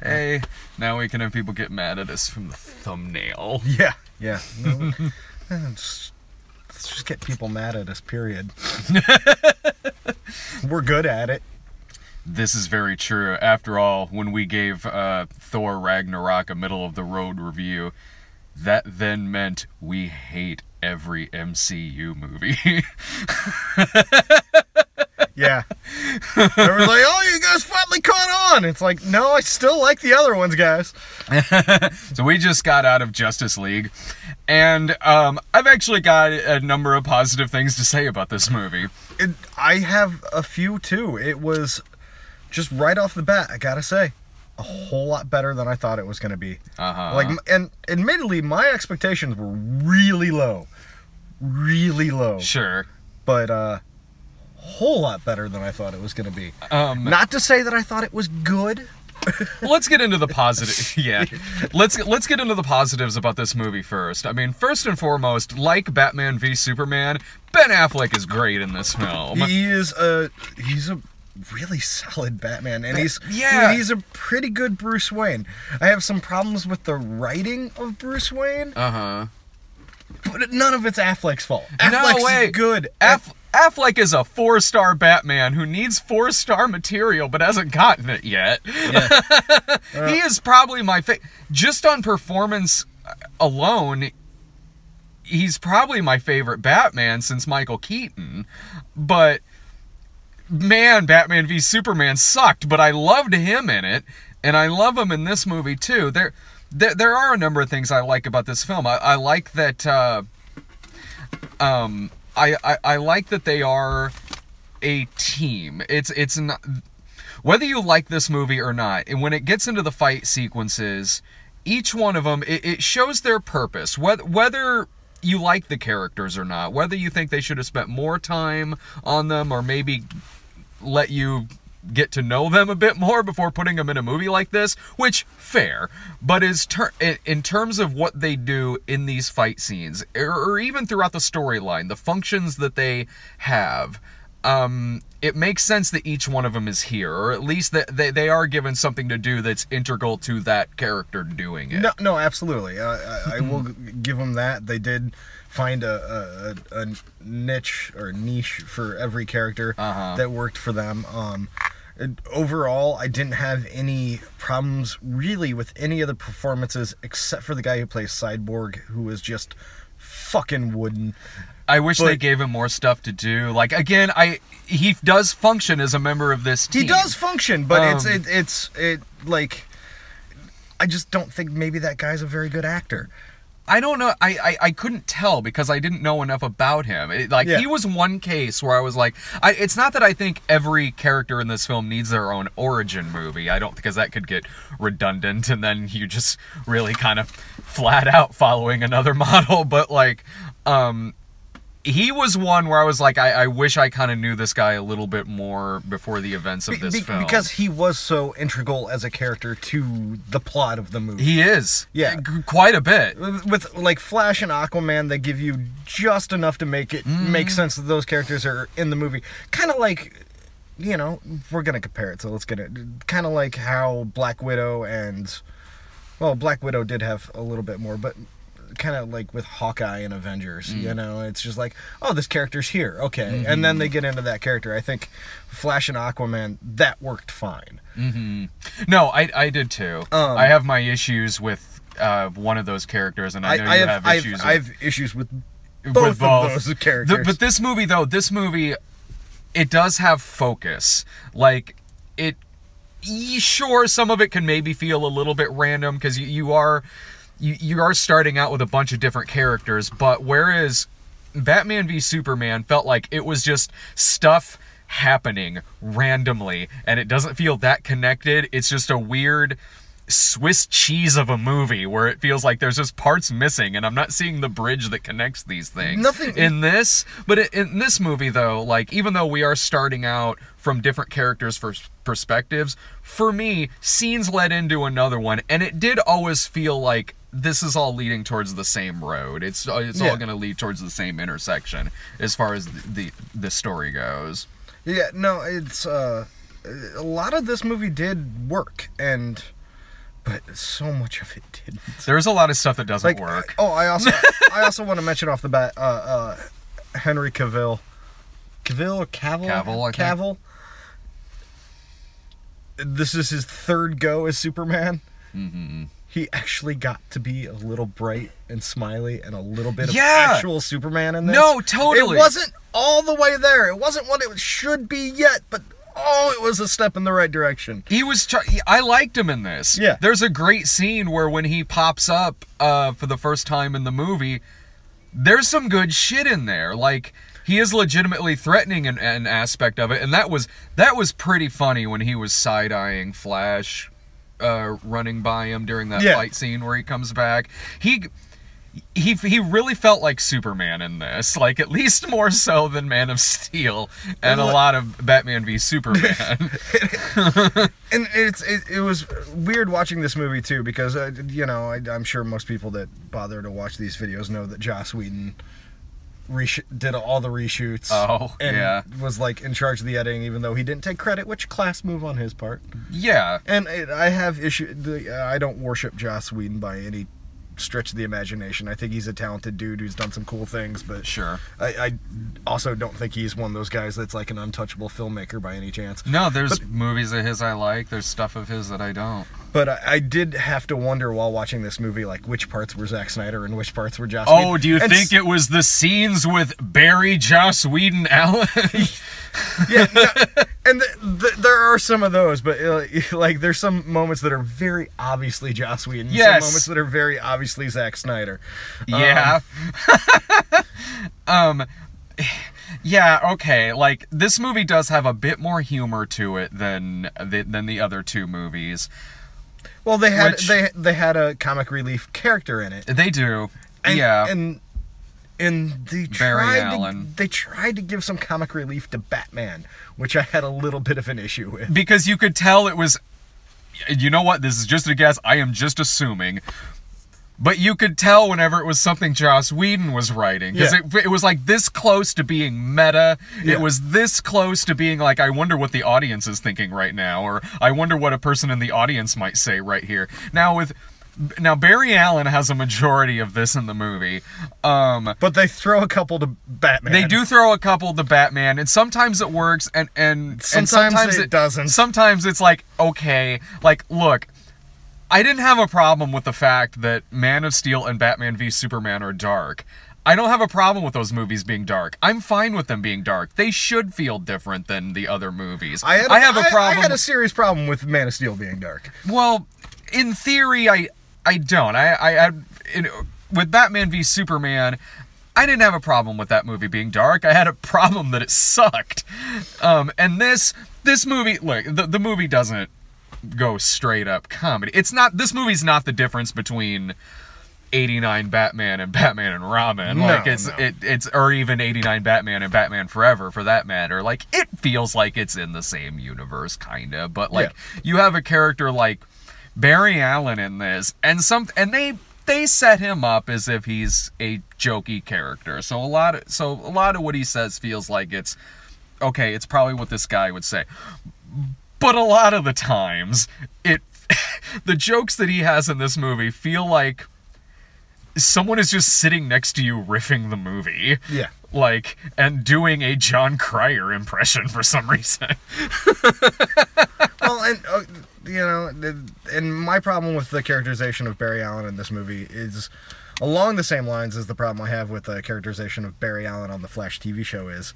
Hey, now we can have people get mad at us from the thumbnail. Yeah. No, let's just get people mad at us, period. We're good at it. This is very true. After all, when we gave Thor Ragnarok a middle-of-the-road review, that then meant we hate every MCU movie. Yeah. They were like, oh, you guys finally caught on. It's like, no, I still like the other ones, guys. So we just got out of Justice League, and I've actually got a number of positive things to say about this movie. I have a few, too. It was just right off the bat, I gotta say, a whole lot better than I thought it was going to be. Like, and admittedly, my expectations were really low. Really low. Sure. But, whole lot better than I thought it was going to be. Not to say that I thought it was good. Let's get into the positive. Yeah, let's get into the positives about this movie first. I mean, first and foremost, like Batman v Superman, Ben Affleck is great in this film. He's a really solid Batman, and he's a pretty good Bruce Wayne. I have some problems with the writing of Bruce Wayne. But none of it's Affleck's fault. Affleck's good. Affleck is a 4-star Batman who needs 4-star material but hasn't gotten it yet. Yeah. He is probably my favorite. Just on performance alone, he's probably my favorite Batman since Michael Keaton. But, man, Batman v Superman sucked, but I loved him in it, and I love him in this movie too. There are a number of things I like about this film. I like that... I like that they are a team. It's not, whether you like this movie or not, and when it gets into the fight sequences, each one of them, it shows their purpose. Whether you like the characters or not, whether you think they should have spent more time on them or maybe let you get to know them a bit more before putting them in a movie like this, which, fair, but in terms of what they do in these fight scenes, or even throughout the storyline, the functions that they have, it makes sense that each one of them is here, or at least that they are given something to do that's integral to that character doing it. No, absolutely. I will give them that. They did find a niche for every character that worked for them. Overall, I didn't have any problems really with any of the performances except for the guy who plays Cyborg, who is just fucking wooden. I wish they gave him more stuff to do. Like, again, he does function as a member of this team. He does function, but it's like, I just don't think maybe that guy's a very good actor. I don't know. I couldn't tell because I didn't know enough about him. He was one case where I was like, it's not that I think every character in this film needs their own origin movie. I don't, because that could get redundant and then you just really kind of flat out following another model. But like, he was one where I was like, I wish I kind of knew this guy a little bit more before the events of this film. Because he was so integral as a character to the plot of the movie. He is. Yeah. Quite a bit. With, like, Flash and Aquaman, they give you just enough to make it make sense that those characters are in the movie. Kind of like, you know, we're going to compare it, so let's get it. Kind of like how Black Widow and... Well, Black Widow did have a little bit more, but... kind of like with Hawkeye and Avengers, you know, it's just like, oh, this character's here, okay, and then they get into that character. I think Flash and Aquaman, that worked fine. No, I did too. I have my issues with one of those characters, and I know you have issues. I have issues with both of those characters. But this movie, it does have focus. Like, sure, some of it can maybe feel a little bit random because you are starting out with a bunch of different characters, but whereas Batman v Superman felt like it was just stuff happening randomly, and it doesn't feel that connected. It's just a weird Swiss cheese of a movie where it feels like there's just parts missing, and I'm not seeing the bridge that connects these things. In this movie, though, like, even though we are starting out from different characters' perspectives, for me, scenes led into another one, and it did always feel like this is all leading towards the same road. It's all going to lead towards the same intersection as far as the story goes. Yeah, no, it's a lot of this movie did work, and but so much of it didn't. There's a lot of stuff that doesn't work. I also want to mention off the bat Henry Cavill. Cavill. This is his third go as Superman. Mm-hmm. He actually got to be a little bright and smiley and a little bit of actual Superman in this. No, totally. It wasn't all the way there. It wasn't what it should be yet, but it was a step in the right direction. He was. I liked him in this. Yeah. There's a great scene where when he pops up for the first time in the movie, there's some good shit in there. Like, he is legitimately threatening an aspect of it, and that was pretty funny when he was side-eyeing Flash. Running by him during that fight scene where he comes back. He really felt like Superman in this, like at least more so than Man of Steel and a lot of Batman v Superman. And it was weird watching this movie too, because I'm sure most people that bother to watch these videos know that Joss Whedon did all the reshoots. And was like in charge of the editing, even though he didn't take credit, which class move on his part. Yeah. And I have I don't worship Joss Whedon by any stretch of the imagination. I think he's a talented dude who's done some cool things, but sure. I also don't think he's one of those guys that's like an untouchable filmmaker by any chance. No, there's movies of his I like. There's stuff of his that I don't. But I did have to wonder while watching this movie, like, which parts were Zack Snyder and which parts were Joss Whedon. Oh, do you think it was the scenes with Barry, Joss Whedon, Allen? Yeah, and there are some of those, but like there's some moments that are very obviously Joss Whedon. Yes. Some moments that are very obviously Zack Snyder. Yeah. Yeah, okay. Like, this movie does have a bit more humor to it than the other two movies. Well, they had a comic relief character in it. They do. And they Barry tried to give some comic relief to Batman, which I had a little bit of an issue with. Because you could tell it was, you know what, this is just a guess, I am just assuming, but you could tell whenever it was something Joss Whedon was writing, because it was like this close to being meta, it was this close to being like, I wonder what the audience is thinking right now, or I wonder what a person in the audience might say right here. Now Barry Allen has a majority of this in the movie. But they throw a couple to Batman. They do throw a couple to Batman, and sometimes it works, and sometimes it doesn't. Sometimes it's like, okay, like, look, I didn't have a problem with the fact that Man of Steel and Batman v Superman are dark. I don't have a problem with those movies being dark. I'm fine with them being dark. They should feel different than the other movies. I had a serious problem with Man of Steel being dark. Well, in theory, I don't. With Batman v Superman, I didn't have a problem with that movie being dark. I had a problem that it sucked. And this movie, look, the movie doesn't go straight up comedy. This movie's not the difference between 89 Batman and Batman and Robin. Or even 89 Batman and Batman Forever, for that matter. Like, it feels like it's in the same universe, kinda. But you have a character like Barry Allen in this, and they set him up as if he's a jokey character. So a lot of what he says feels like it's okay. It's probably what this guy would say. But a lot of the times, the jokes that he has in this movie feel like someone is just sitting next to you riffing the movie. Yeah. Like, and doing a John Cryer impression for some reason. Well, and my problem with the characterization of Barry Allen in this movie is along the same lines as the problem I have with the characterization of Barry Allen on the Flash TV show is.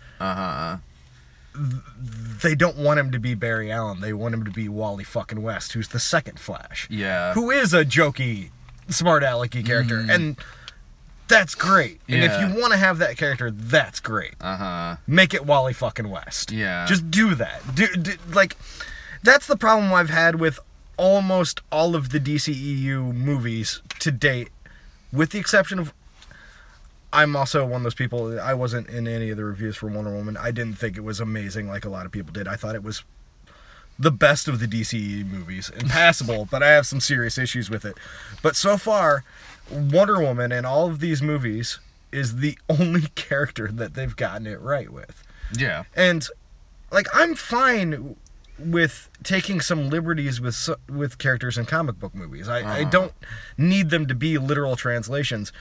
They don't want him to be Barry Allen. They want him to be Wally fucking West, who's the second Flash. Yeah. Who is a jokey, smart alecky character. And that's great. And if you want to have that character, that's great. Make it Wally fucking West. Yeah. Just do that. Like, that's the problem I've had with almost all of the DCEU movies to date, with the exception of... I'm also one of those people, I wasn't in any of the reviews for Wonder Woman. I didn't think it was amazing like a lot of people did. I thought it was the best of the DCEU movies. And passable, but I have some serious issues with it. But so far, Wonder Woman in all of these movies is the only character that they've gotten it right with. Yeah. And, like, I'm fine with taking some liberties with characters in comic book movies. I don't need them to be literal translations.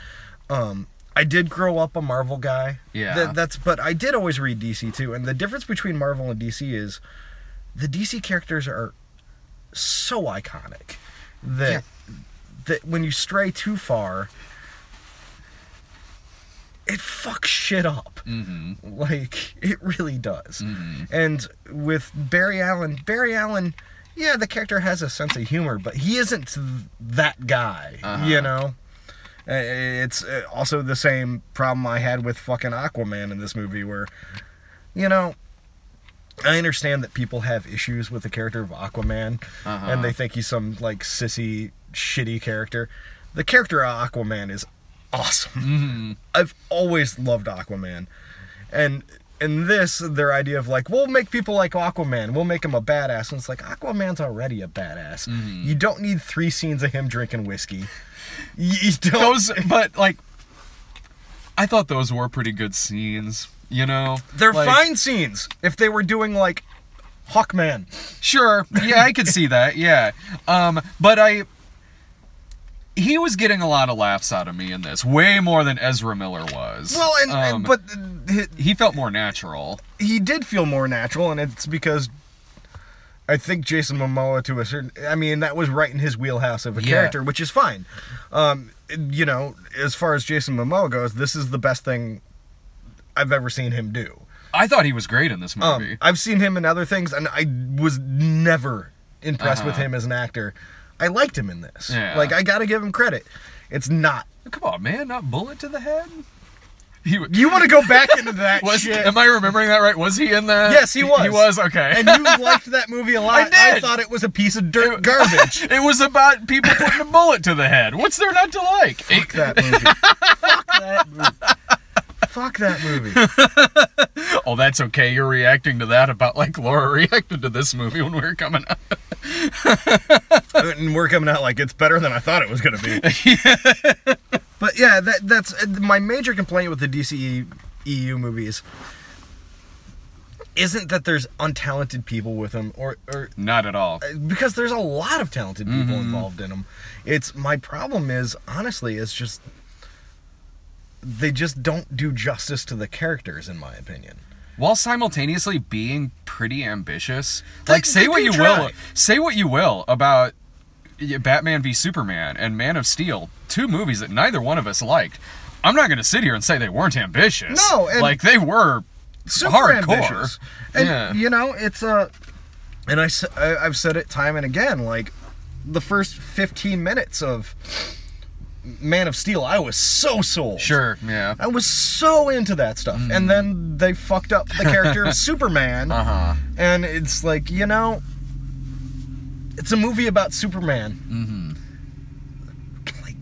I did grow up a Marvel guy. Yeah. But I did always read DC too. And the difference between Marvel and DC is the DC characters are so iconic that when you stray too far, it fucks shit up. Mm-hmm. Like, it really does. Mm-hmm. And with Barry Allen, yeah, the character has a sense of humor, but he isn't that guy, you know? It's also the same problem I had with fucking Aquaman in this movie, where, you know, I understand that people have issues with the character of Aquaman, and they think he's some, like, sissy, shitty character. The character of Aquaman is awesome. Mm-hmm. I've always loved Aquaman. And in this, their idea of, like, we'll make people like Aquaman, we'll make him a badass, and it's like, Aquaman's already a badass. Mm-hmm. You don't need 3 scenes of him drinking whiskey. You don't... But, like, I thought those were pretty good scenes, you know? They're like, fine scenes if they were doing, like, Hawkman. Sure, yeah, I could see that, yeah. But he was getting a lot of laughs out of me in this, way more than Ezra Miller was. Well, but he felt more natural. He did feel more natural, and it's because I think Jason Momoa, to a certain... I mean, that was right in his wheelhouse of a character, which is fine. You know, as far as Jason Momoa goes, this is the best thing I've ever seen him do. I thought he was great in this movie. I've seen him in other things, and I was never impressed with him as an actor. I liked him in this. Yeah. Like, I gotta give him credit. It's not... Come on, man, not bullet to the head? You want to go back into that shit? Am I remembering that right? Was he in that? Yes, he was. He was, okay. And you liked that movie a lot. I did. I thought it was a piece of garbage. It was about people putting a bullet to the head. What's there not to like? Fuck that movie. Fuck that movie. Fuck that movie. Oh, that's okay. You're reacting to that about like Laura reacted to this movie when we were coming out. And we're coming out like it's better than I thought it was going to be. But yeah, that's my major complaint with the DC EU movies. Isn't that there's untalented people with them, or not at all, because there's a lot of talented people involved in them. It's my problem is honestly is just they just don't do justice to the characters, in my opinion. While simultaneously being pretty ambitious. Like, say what you will about Batman v Superman and Man of Steel, 2 movies that neither one of us liked. I'm not going to sit here and say they weren't ambitious. No, and like they were super hardcore. Ambitious. And you know, it's and I've said it time and again, like the first 15 minutes of Man of Steel, I was so sold. Sure, yeah. I was so into that stuff. And then they fucked up the character of Superman. And it's like, you know, it's a movie about Superman. Like,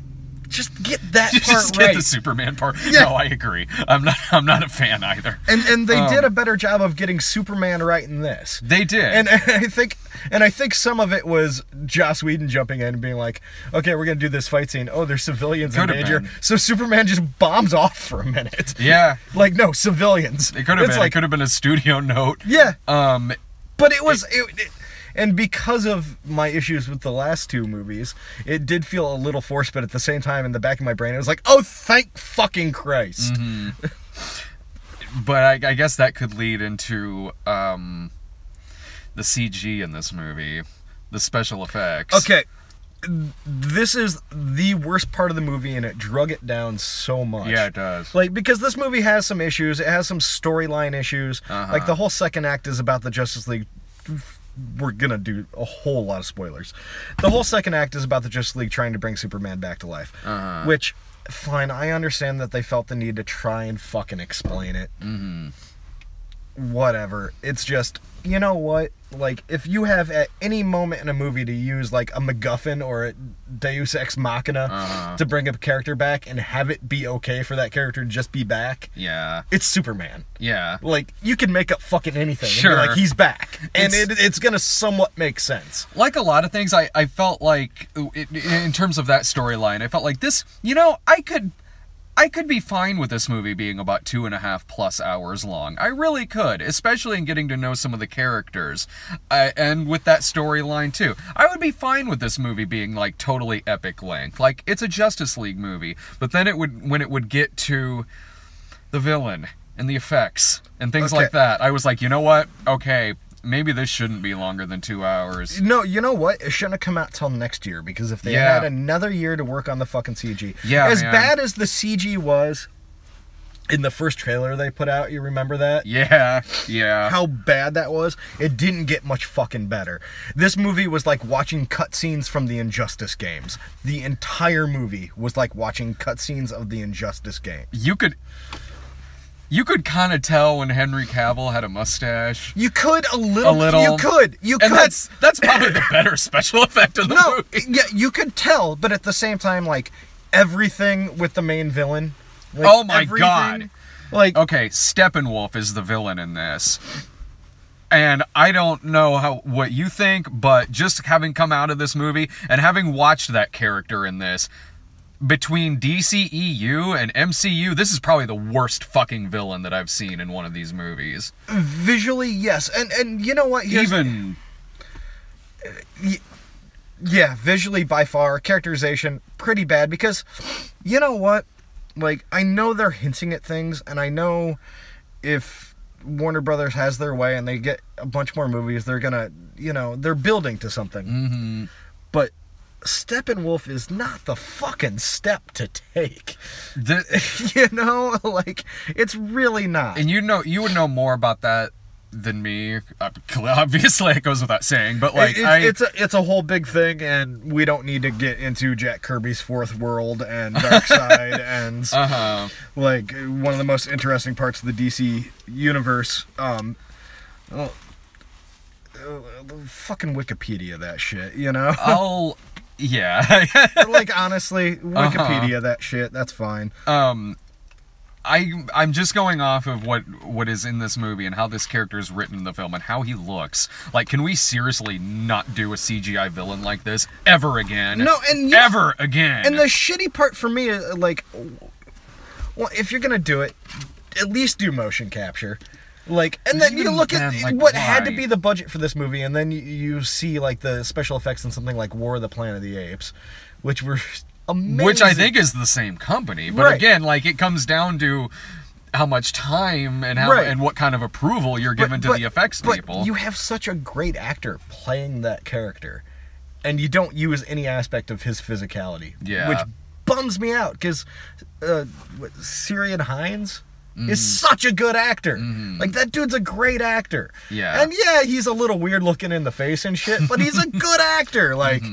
just get that part just right. Get the Superman part. Yeah. No, I agree. I'm not a fan either. And they did a better job of getting Superman right in this. They did. And I think some of it was Joss Whedon jumping in and being like, okay, we're gonna do this fight scene. Oh, there's civilians in danger. So Superman just bombs off for a minute. Yeah. Like, no, civilians. It could have been. Like, it could have been a studio note. Yeah. But it was and because of my issues with the last 2 movies, it did feel a little forced, but at the same time, in the back of my brain, it was like, oh, thank fucking Christ. But I guess that could lead into the CG in this movie, the special effects. Okay, this is the worst part of the movie, and it drug it down so much. Yeah, it does. Like, because this movie has some issues, it has some storyline issues. Like, the whole second act is about the Justice League. We're gonna do a whole lot of spoilers. The whole second act is about the Justice League trying to bring Superman back to life. Which, fine, I understand that they felt the need to try and fucking explain it. Whatever. It's just, you know what? Like, if you have at any moment in a movie to use, like, a MacGuffin or a Deus Ex Machina to bring a character back and have it be okay for that character to just be back, it's Superman. Yeah. Like, you can make up fucking anything. Sure. And be like, he's back. And it's gonna somewhat make sense. Like a lot of things, I felt like, in terms of that storyline, I felt like this, you know, I could be fine with this movie being about 2.5+ hours long. I really could, especially in getting to know some of the characters. And with that storyline, too. I would be fine with this movie being, like, totally epic length. Like, it's a Justice League movie. But then when it would get to the villain and the effects and things like that, I was like, you know what? Okay, maybe this shouldn't be longer than 2 hours. No, you know what? It shouldn't have come out till next year, because if they had another year to work on the fucking CG. Yeah, as bad as the CG was in the first trailer they put out, you remember that? Yeah. How bad that was? It didn't get much fucking better. This movie was like watching cutscenes from the Injustice games. The entire movie was like watching cutscenes of the Injustice game. You could kind of tell when Henry Cavill had a mustache. You could a little. You could. And that's probably the better special effect of the movie. Yeah, you could tell, but at the same time, like, everything with the main villain. Like, oh my god. Like, okay, Steppenwolf is the villain in this. And I don't know what you think, but just having come out of this movie and having watched that character in this, between DCEU and MCU, this is probably the worst fucking villain that I've seen in one of these movies. Visually, yes. And you know what? Yeah, visually by far. Characterization, pretty bad, because, you know what? Like, I know they're hinting at things, and I know if Warner Brothers has their way and they get a bunch more movies, they're gonna, they're building to something. Mm-hmm. But Steppenwolf is not the fucking step to take. Like, it's really not. And you would know more about that than me. Obviously, it goes without saying, but like, it's a whole big thing, and we don't need to get into Jack Kirby's Fourth World and Darkseid and like one of the most interesting parts of the DC universe. Fucking Wikipedia that shit, Yeah. Like, honestly, Wikipedia that shit, that's fine. I'm just going off of what is in this movie and how this character is written in the film and how he looks. Like, can we seriously not do a CGI villain like this ever again? No, and ever again. And the shitty part for me is, like, well, if you're gonna do it, at least do motion capture. Like, and then you look at what had to be the budget for this movie, and then you see, like, the special effects in something like War of the Planet of the Apes, which were amazing. Which I think is the same company. But again, like, it comes down to how much time and and what kind of approval you're given to the effects people. But you have such a great actor playing that character, and you don't use any aspect of his physicality. Yeah. Which bums me out, because Ciarán Hinds is such a good actor. Like, that dude's a great actor. Yeah. And yeah, he's a little weird looking in the face and shit, but he's a good actor. Like,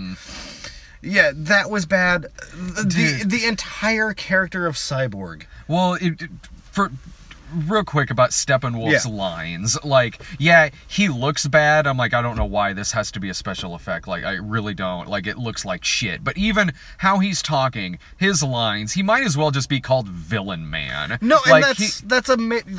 yeah, that was bad. The entire character of Cyborg. Well, real quick about Steppenwolf's lines. Like, yeah, he looks bad. I'm like, I don't know why this has to be a special effect. Like, I really don't. Like, it looks like shit. But even how he's talking, his lines, he might as well just be called Villain Man. No, like, and that's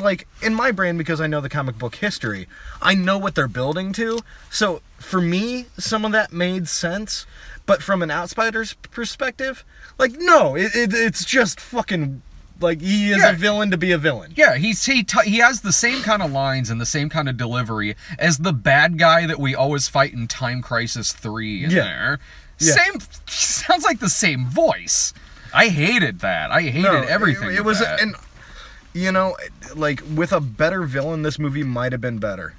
like, in my brain, because I know the comic book history, I know what they're building to. So, for me, some of that made sense. But from an outsider's perspective, like, no, it's just fucking... Like, he is a villain to be a villain. Yeah, he has the same kind of lines and the same kind of delivery as the bad guy that we always fight in Time Crisis 3 in there. Yeah. Sounds like the same voice. I hated that. I hated everything. It was that. And like, with a better villain, this movie might have been better.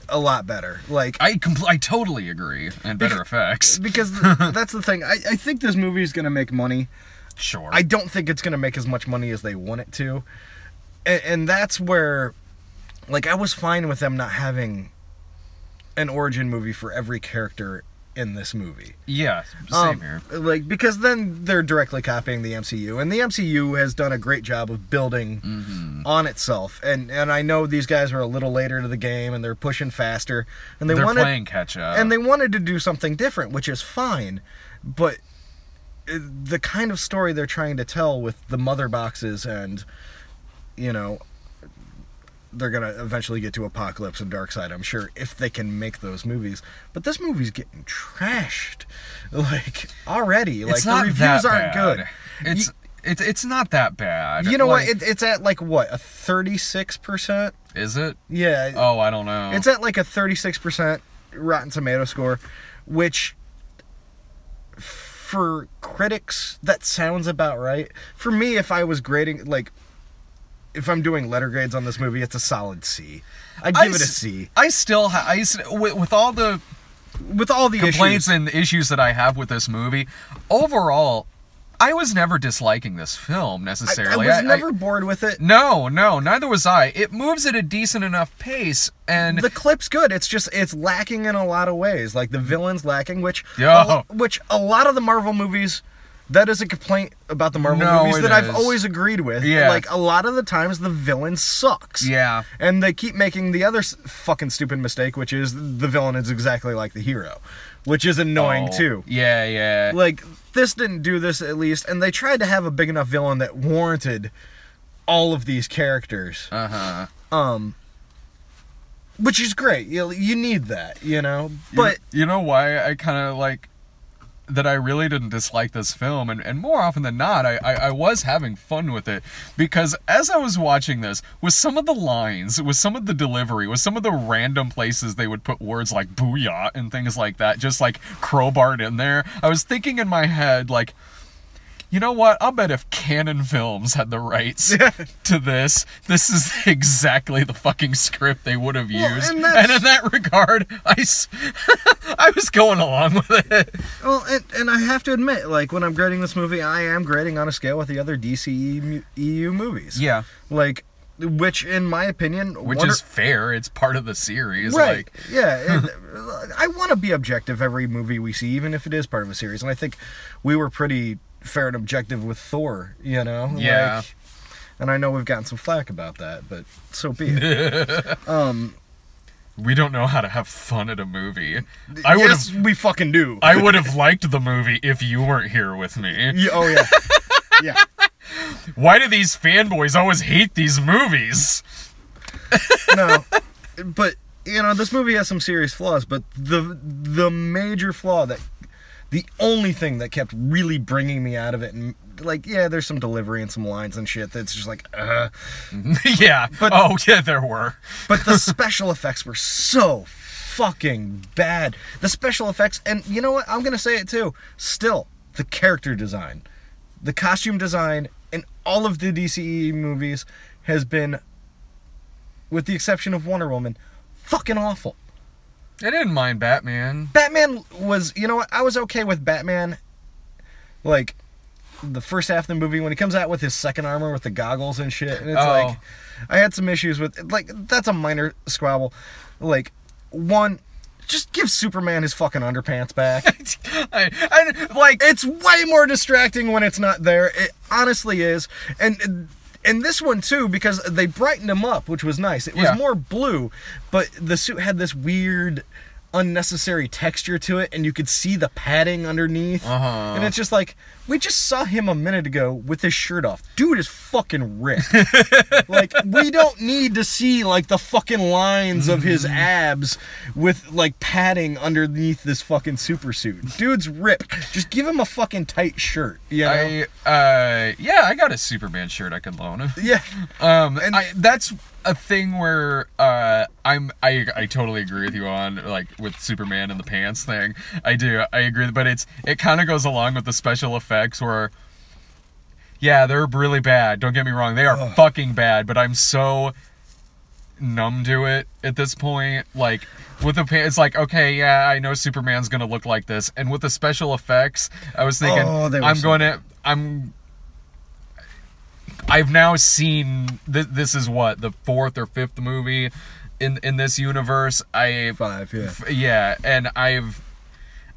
A lot better. Like, I totally agree. And better effects. Because that's the thing. I think this movie is going to make money. Sure. I don't think it's going to make as much money as they want it to. And that's where, like, I was fine with them not having an origin movie for every character in this movie. Yeah, same here. Like, because then they're directly copying the MCU. And the MCU has done a great job of building on itself. And I know these guys are a little later to the game, and they're pushing faster. And they're playing catch up. And they wanted to do something different, which is fine. But the kind of story they're trying to tell with the mother boxes and, they're going to eventually get to Apocalypse and Darkseid, I'm sure, if they can make those movies. But this movie's getting trashed. Like, already. Like, the reviews aren't good. It's not that bad. You know like, what? It's at like what, a 36%? Is it? Yeah. Oh, I don't know. It's at like a 36% Rotten Tomato score, which for critics that sounds about right. For me, if I was grading, like, if I'm doing letter grades on this movie, it's a solid C. I'd give it a C. I still with all the complaints issues. and issues that I have with this movie, overall, I was never disliking this film necessarily. I was never bored with it. No, neither was I. It moves at a decent enough pace, and the clip's good. It's just it's lacking in a lot of ways. Like the villain's lacking, which Yeah. a lot of the Marvel movies. That is a complaint about the Marvel movies that I've always agreed with. Yeah. Like, a lot of the times, the villain sucks. Yeah. And they keep making the other fucking stupid mistake, which is the villain is exactly like the hero. Which is annoying, too. Yeah. Like, this didn't do this, at least. And they tried to have a big enough villain that warranted all of these characters. Which is great. You need that, you know? But... You know why I kind of, like... that I really didn't dislike this film, and more often than not, I was having fun with it, because as I was watching this, with some of the lines, with some of the delivery, with some of the random places they would put words like booyah and things like that, just like crowbarred in there, I was thinking in my head, like, you know what? I'll bet if Canon Films had the rights to this is exactly the fucking script they would have used. And in that regard, I was going along with it. Well, and I have to admit, like, when I'm grading this movie, I am grading on a scale with the other DCEU movies. Yeah. Like, which, in my opinion... Which is fair. It's part of the series. Right. Like... Yeah. And I want to be objective every movie we see, even if it is part of a series. And I think we were pretty... fair and objective with Thor, you know? Yeah. Like, and I know we've gotten some flack about that, but so be it. We don't know how to have fun at a movie. Yes, we fucking do. I would have liked the movie if you weren't here with me. Yeah, oh, yeah. Yeah. Why do these fanboys always hate these movies? No, but, you know, this movie has some serious flaws, but the major flaw that... the only thing that kept really bringing me out of it, and like, yeah, there's some delivery and some lines and shit that's just like, Yeah. But, there were. But the special effects were so fucking bad. The special effects, and you know what? I'm gonna say it too. Still, the character design, the costume design in all of the DCE movies has been, with the exception of Wonder Woman, fucking awful. I didn't mind Batman. Batman was, you know what, I was okay with Batman, like, the first half of the movie, when he comes out with his second armor with the goggles and shit, and it's like, I had some issues with, like, that's a minor squabble. Like, one, just give Superman his fucking underpants back. It's way more distracting when it's not there. It honestly is. And this one, too, because they brightened him up, which was nice. It was more blue, but the suit had this weird, unnecessary texture to it, and you could see the padding underneath. And it's just like, we just saw him a minute ago with his shirt off. Dude is fucking ripped. Like, we don't need to see, like, the fucking lines of his abs with, like, padding underneath this fucking super suit. Dude's ripped. Just give him a fucking tight shirt, you know? I got a Superman shirt I could loan him. Yeah. And that's a thing where I totally agree with you on, like, with Superman and the pants thing. I agree, but it kind of goes along with the special effects where, yeah, they're really bad, don't get me wrong, they are fucking bad, but I'm so numb to it at this point. Like, with the pants, it's like, okay, yeah, I know Superman's gonna look like this, and with the special effects, I was thinking, I've now seen this is what, the 4th or 5th movie in this universe. 5, yeah. Yeah, and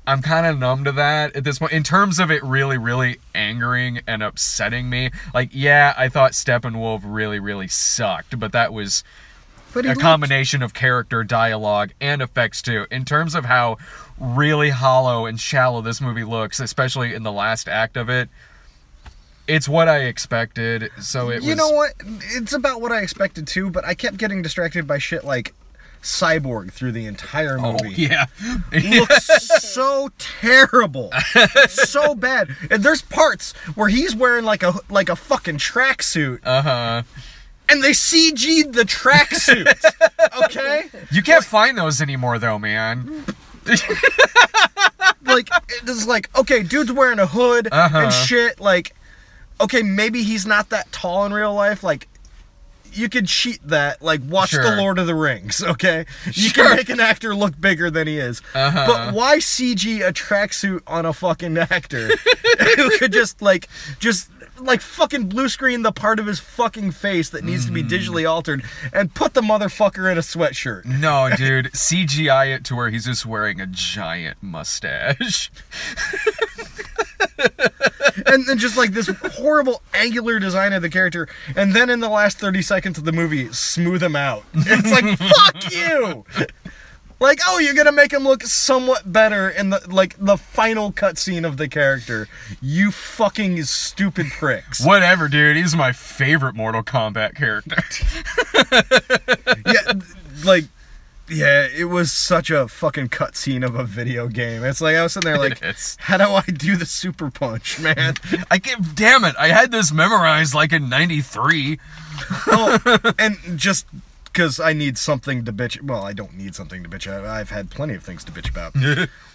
I'm kind of numb to that at this point, in terms of it really, really angering and upsetting me. Like, yeah, I thought Steppenwolf really, really sucked, but that was a combination of character, dialogue, and effects too. In terms of how really hollow and shallow this movie looks, especially in the last act of it, it's what I expected, so it was... You know what? It's about what I expected too, but I kept getting distracted by shit like Cyborg through the entire Oh, movie. yeah. Looks so terrible, so bad. And there's parts where he's wearing like a fucking tracksuit, Uh-huh. and they CG'd the tracksuit. Okay, You can't find those anymore, though, man. like it's like, okay, dude's wearing a hood and shit. Like, okay, maybe he's not that tall in real life. Like, you could cheat that. Like, watch Sure. The Lord of the Rings. Okay, you Sure. can make an actor look bigger than he is. But why CG a tracksuit on a fucking actor who could just fucking blue screen the part of his fucking face that needs to be digitally altered and put the motherfucker in a sweatshirt? No, dude. CGI it to where he's just wearing a giant mustache. And then just like this horrible angular design of the character, and then in the last 30 seconds of the movie, smooth him out. It's like, fuck you! Like, oh, you're gonna make him look somewhat better in the final cutscene of the character. You fucking stupid pricks. Whatever, dude. He's my favorite Mortal Kombat character. Yeah, it was such a fucking cutscene of a video game. It's like I was sitting there like, is. how do I do the super punch, man? Damn it. I had this memorized like in 93. Oh, and just because I need something to bitch. Well, I don't need something to bitch about. I've had plenty of things to bitch about.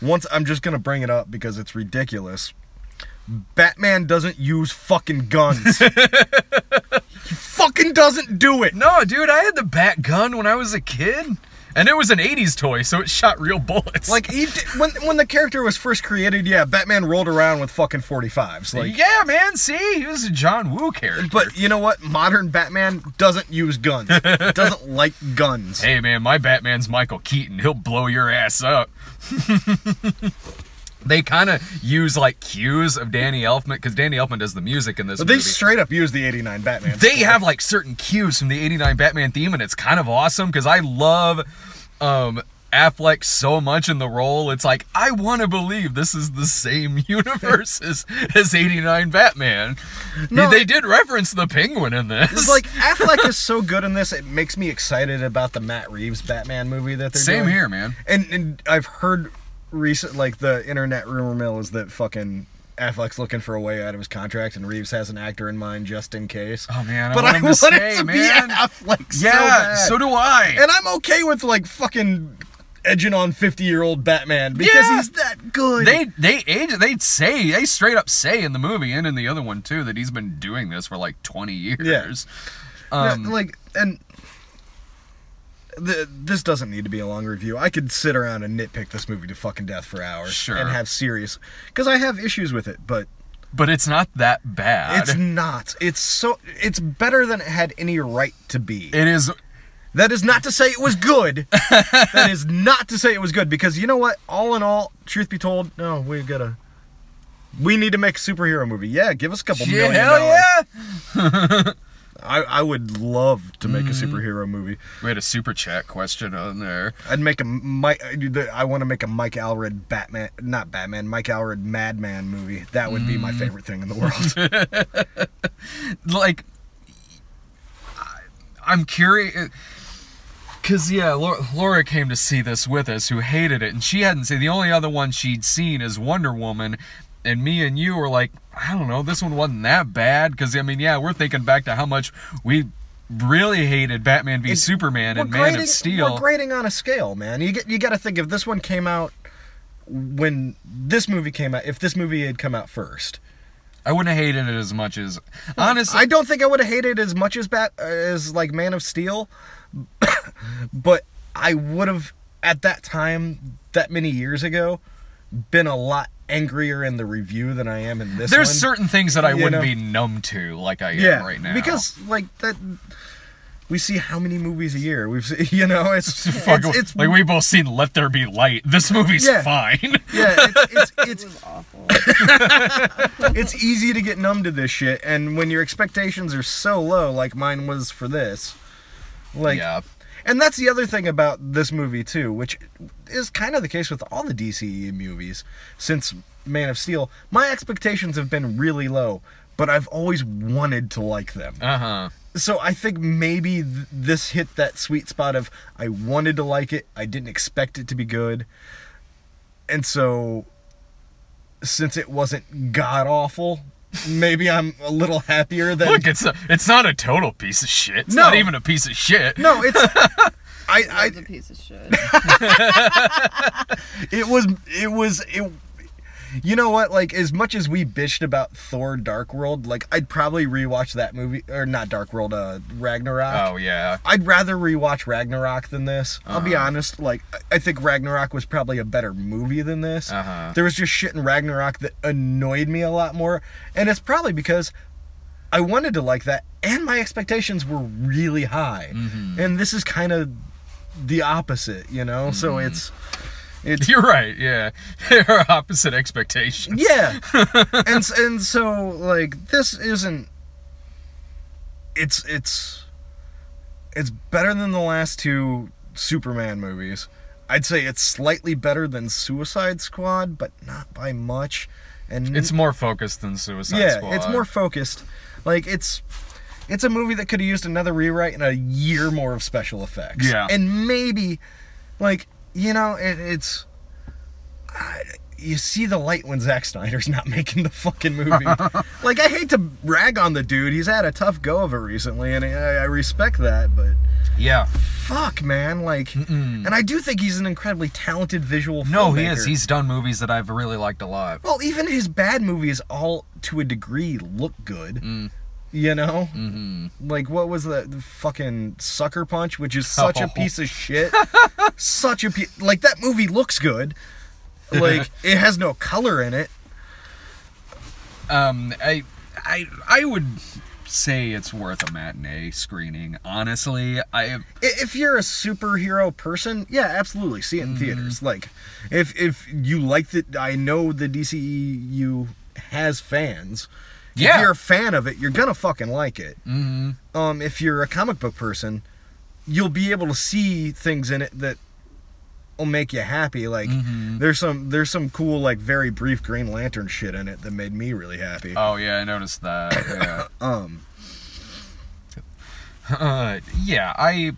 Once I'm just gonna bring it up because it's ridiculous. Batman doesn't use fucking guns. He fucking doesn't do it. No, dude, I had the Bat gun when I was a kid. And it was an 80s toy, so it shot real bullets. Like, when the character was first created, yeah, Batman rolled around with fucking 45s. Like, yeah, man, see? He was a John Woo character. but you know what? Modern Batman doesn't use guns. Doesn't like guns. Hey, man, my Batman's Michael Keaton. He'll blow your ass up. They kind of use, like, cues of Danny Elfman, because Danny Elfman does the music in this But movie. they straight up use the 89 Batman. They have, like, certain cues from the 89 Batman theme, and it's kind of awesome, because I love Affleck so much in the role. It's like, I want to believe this is the same universe as 89 Batman. No, they did reference the Penguin in this. It's like, Affleck is so good in this, it makes me excited about the Matt Reeves Batman movie that they're doing. Same here, man. And I've heard the internet rumor mill is that fucking Affleck's looking for a way out of his contract, and Reeves has an actor in mind just in case. Oh man, but I want him to stay, to man. be Affleck so Yeah, bad. so do I. And I'm okay with like fucking edging on 50-year-old Batman because he's that good. They straight up say in the movie and in the other one too that he's been doing this for like 20 years. Yeah. This doesn't need to be a long review. I could sit around and nitpick this movie to fucking death for hours. Sure. And have serious, because I have issues with it, but it's not that bad. it's not. It's better than it had any right to be. It is. That is not to say it was good. That is not to say it was good, because you know what? All in all, truth be told, no, we need to make a superhero movie. Yeah, give us a couple $1 million. Hell yeah! I would love to make a superhero movie. We had a super chat question on there. I want to make a Mike Allred Mike Allred Madman movie. That would be my favorite thing in the world. Like, I'm curious. Because, yeah, Laura came to see this with us, who hated it, and she hadn't seen. The only other one she'd seen is Wonder Woman, and me and you were like, I don't know, this one wasn't that bad, because, I mean, yeah, we're thinking back to how much we really hated Batman v Superman and Man of Steel. We're grading on a scale, man. You got to think, if this one came out when this movie came out, if this movie had come out first, I wouldn't have hated it as much as, honestly. I don't think I would have hated it as much as like Man of Steel, but I would have, at that time, that many years ago, been a lot angrier in the review than I am in this There's one. certain things that I wouldn't be numb to like I am right now. Because, like, that... We see how many movies a year? We've seen, you know, it's like we both seen Let There Be Light. This movie's fine. Yeah, it's awful. It's easy to get numb to this shit, and when your expectations are so low, like mine was for this, like, yeah. And that's the other thing about this movie too, which is kind of the case with all the DCE movies since Man of Steel. My expectations have been really low, but I've always wanted to like them. Uh-huh. So I think maybe this hit that sweet spot of I wanted to like it, I didn't expect it to be good. And so since it wasn't god awful, maybe I'm a little happier than Look, it's not a total piece of shit. It's No. not even a piece of shit. No, it's It's a piece of shit. it you know what, like, as much as we bitched about Thor Dark World, like, I'd probably rewatch that movie, or not Dark World, Ragnarok. Oh yeah. I'd rather rewatch Ragnarok than this. I'll be honest, like, I think Ragnarok was probably a better movie than this. There was just shit in Ragnarok that annoyed me a lot more, and it's probably because I wanted to like that, and my expectations were really high. And this is kind of the opposite, you know? So it's You're right, yeah. They're opposite expectations. yeah. and so, like, this isn't... It's better than the last two Superman movies. I'd say it's slightly better than Suicide Squad, but not by much. And It's more focused than Suicide Squad. yeah, it's more focused. Like, it's a movie that could have used another rewrite and a year more of special effects. Yeah. And maybe, like, you know, it's... you see the light when Zack Snyder's not making the fucking movie. Like, I hate to rag on the dude. He's had a tough go of it recently, and I respect that, but... Yeah. Fuck, man. Like, and I do think he's an incredibly talented visual filmmaker. No, he is. He's done movies that I've really liked a lot. Well, even his bad movies all, to a degree, look good. You know? Like, what was the fucking Sucker Punch, which is such a piece of shit. Such a piece... Like, that movie looks good. Like, it has no color in it. I would say it's worth a matinee screening. Honestly, If you're a superhero person, yeah, absolutely, see it in theaters. Like, if you like it, I know the DCEU has fans. Yeah. If you're a fan of it, you're gonna fucking like it. If you're a comic book person, you'll be able to see things in it that will make you happy. Like, there's some cool, like, very brief Green Lantern shit in it that made me really happy. Oh yeah, I noticed that. Yeah.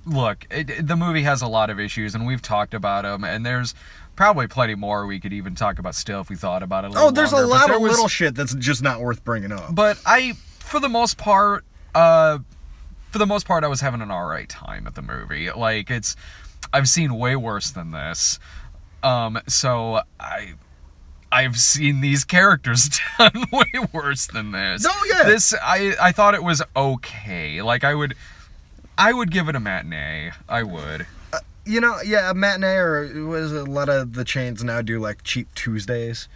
Look, the movie has a lot of issues, and we've talked about them, and there's probably plenty more we could even talk about still if we thought about it a little Oh, there's longer, a lot but of little shit that's just not worth bringing up. But for the most part, I was having an alright time at the movie. Like, I've seen way worse than this. So I've seen these characters done way worse than this. Oh, yeah. This, I thought it was okay. Like, I would give it a matinee. I would. You know, yeah, a matinee, or was a lot of the chains now do, like, cheap Tuesdays.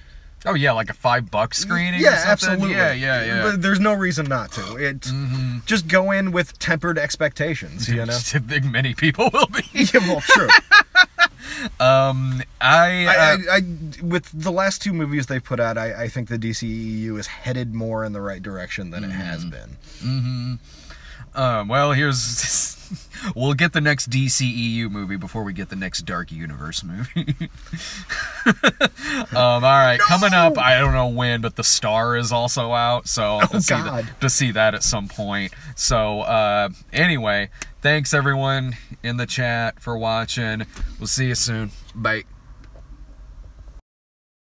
Oh yeah, like a $5 screening. Yeah, or something? absolutely. Yeah. But there's no reason not to. It's just go in with tempered expectations. You know. I think many people will be. Yeah, well, true. I with the last two movies they put out, I think the DCEU is headed more in the right direction than it has been. Well, we'll get the next DCEU movie before we get the next Dark Universe movie. All right, coming up, I don't know when, but The Star is also out, so to see that at some point. So anyway, thanks everyone in the chat for watching. We'll see you soon. Bye.